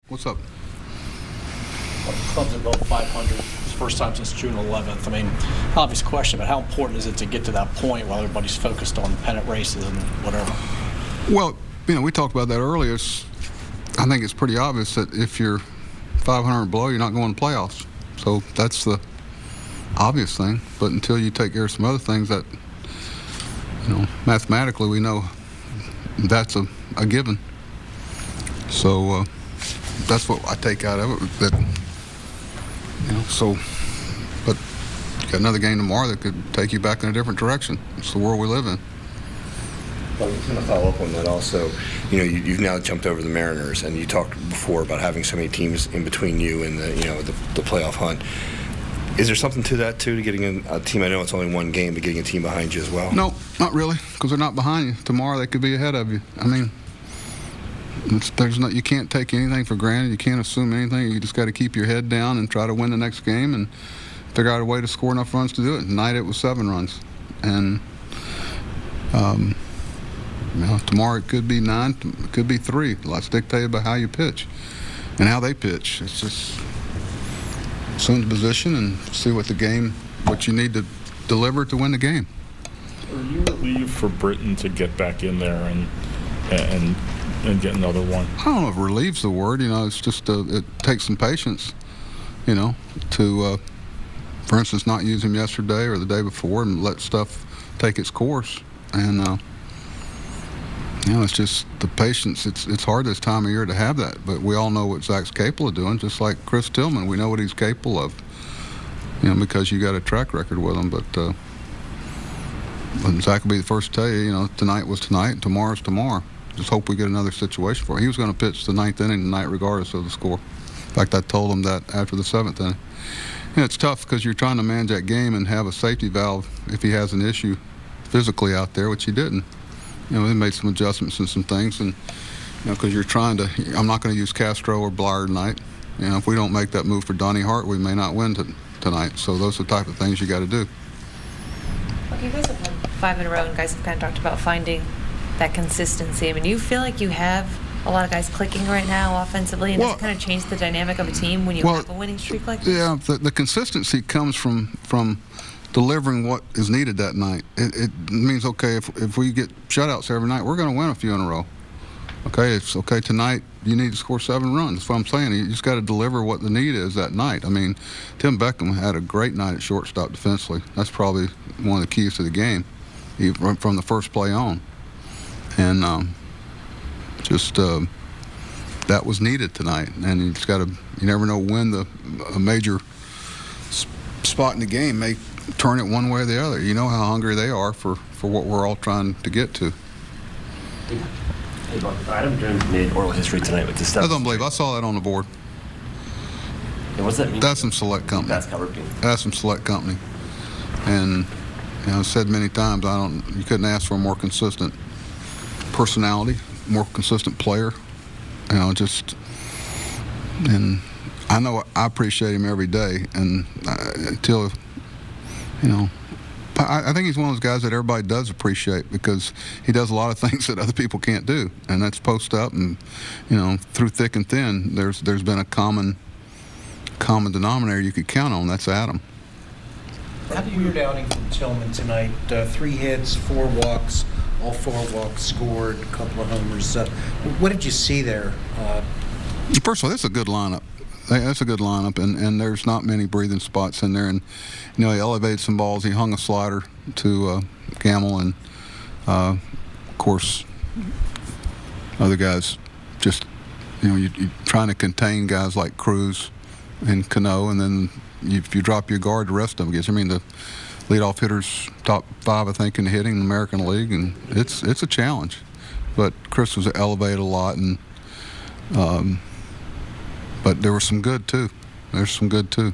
What's up? Club's above 500. It's the first time since June 11th. I mean, obvious question, but how important is it to get to that point while everybody's focused on pennant races and whatever? Well, we talked about that earlier. I think it's pretty obvious that if you're 500 below, you're not going to playoffs. So that's the obvious thing. But until you take care of some other things that, mathematically we know that's a given. So that's what I take out of it. But you got another game tomorrow that could take you back in a different direction. It's the world we live in. Well, I was going to follow up on that also. You've now jumped over the Mariners, and you talked before about having so many teams in between you and the playoff hunt. Is there something to that too, to getting a team? I know it's only one game, but getting a team behind you as well. No, not really, because they're not behind you. Tomorrow they could be ahead of you. I mean, you can't take anything for granted. You can't assume anything. You just got to keep your head down and try to win the next game and figure out a way to score enough runs to do it. Tonight it was 7 runs, and tomorrow it could be 9, it could be 3. Lots dictated by how you pitch and how they pitch. It's just assume the position and see what you need to deliver to win the game. Are you relieved for Britton to get back in there and get another one? I don't know if relieve's the word. It's just it takes some patience. To for instance, not use him yesterday or the day before and let stuff take its course. And it's just the patience. It's hard this time of year to have that, but we all know what Zach's capable of doing. Just like Chris Tillman, we know what he's capable of. Because you got a track record with him. But Zach will be the first to tell you. Tonight was tonight, and tomorrow's tomorrow. Just hope we get another situation for him. He was going to pitch the 9th inning tonight, regardless of the score. In fact, I told him that after the 7th inning. It's tough because you're trying to manage that game and have a safety valve if he has an issue physically out there, which he didn't. They made some adjustments and some things, and because you're trying to. I'm not going to use Castro or Blyer tonight. If we don't make that move for Donnie Hart, we may not win tonight. So those are the type of things you got to do. Okay, you guys have won 5 in a row, and guys have kind of talked about finding that consistency. I mean, do you feel like you have a lot of guys clicking right now offensively, and does it kind of change the dynamic of a team when you have a winning streak like this? Yeah, the consistency comes from delivering what is needed that night. It means, okay, if we get shutouts every night, we're going to win a few in a row. Okay, it's okay tonight, you need to score 7 runs. That's what I'm saying. You just got to deliver what the need is that night. I mean, Tim Beckham had a great night at shortstop defensively. That's probably one of the keys to the game, even from the first play on. And that was needed tonight. And you just got to, you never know when a major spot in the game may turn it one way or the other. You know how hungry they are for what we're all trying to get to. Hey, Mark, Adam Jones made oral history tonight with this stuff. That's unbelievable. I saw that on the board. And what does that mean? That's some select company. That's covered. That's some select company. And I've said many times, you couldn't ask for a more consistent personality, more consistent player. And I know I appreciate him every day. And until, I think he's one of those guys that everybody does appreciate because he does a lot of things that other people can't do, and that's post up and through thick and thin. There's been a common denominator you could count on. That's Adam. Weird outing from Tillman tonight. 3 hits, 4 walks, all 4 walks scored, a couple of homers. What did you see there? First of all, that's a good lineup. That's a good lineup, and there's not many breathing spots in there. And he elevated some balls. He hung a slider to Gamble, and of course, other guys just you're trying to contain guys like Cruz and Cano, and then if you drop your guard, the rest of them gets. I mean, the leadoff hitters top 5, I think, in the hitting in the American League, and it's a challenge. But Chris was elevated a lot, and. But there was some good, too. There's some good, too.